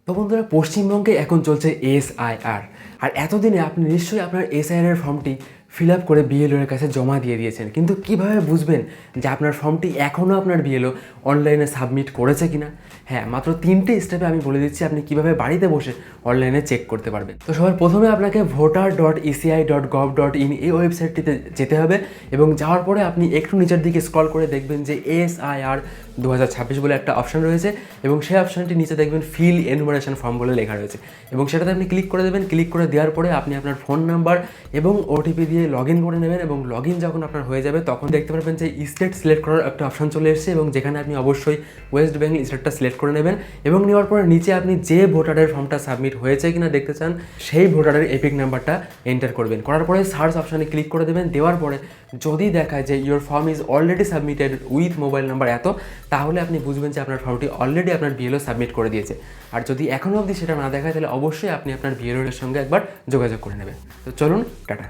তো বন্ধুরা, পশ্চিমবঙ্গে এখন চলছে এসআইআর। আর এতদিনে আপনি নিশ্চয়ই আপনার এসআইআর ফর্মটি ফিল আপ করে বিএলওর কাছে জমা দিয়ে দিয়েছেন, কিন্তু কিভাবে বুঝবেন যে আপনার ফর্মটি এখনও আপনার বিএলও অনলাইনে সাবমিট করেছে কিনা? হ্যাঁ, মাত্র 3টে স্টেপে আমি বলে দিচ্ছি আপনি কিভাবে বাড়িতে বসে অনলাইনে চেক করতে পারবেন। তো সবার প্রথমে আপনাকে voter.eci.gov.in এই ওয়েবসাইটটিতে যেতে হবে, এবং যাওয়ার পরে আপনি একটু নিচের দিকে স্ক্রল করে দেখবেন যে এসআইআর 2026 বলে একটা অপশন রয়েছে, এবং সেই অপশনটি নিচে দেখবেন ফিল এনুমারেশন ফর্ম বলে লেখা রয়েছে, এবং সেটাতে আপনি ক্লিক করে দেবেন। ক্লিক করে দেওয়ার পরে আপনি আপনার ফোন নাম্বার এবং ওটিপি দিয়ে লগ ইন করে নেবেন, এবং লগ ইন যখন আপনার হয়ে যাবে তখন দেখতে পারবেন যে স্টেট সিলেক্ট করার একটা অপশন চলে এসেছে, এবং যেখানে আপনি অবশ্যই ওয়েস্ট বেঙ্গল স্টেটটা সিলেক্ট করে নেবেন, এবং নেওয়ার পরে নিচে আপনি যে ভোটারের ফর্মটা সাবমিট হয়েছে কিনা দেখতে চান সেই ভোটারের এপিক নাম্বারটা এন্টার করবেন। করার পরে সার্চ অপশানে ক্লিক করে দেবেন। দেওয়ার পরে যদি দেখায় যে your form is already submitted with mobile number এত, তাহলে আপনি বুঝবেন যে আপনার ফর্মটি অলরেডি আপনার বিএলও সাবমিট করে দিয়েছে। আর যদি এখনও অবধি সেটা না দেখায়, তাহলে অবশ্যই আপনি আপনার বিএলওর সঙ্গে একবার যোগাযোগ করে নেবেন। তো চলুন, টাটা।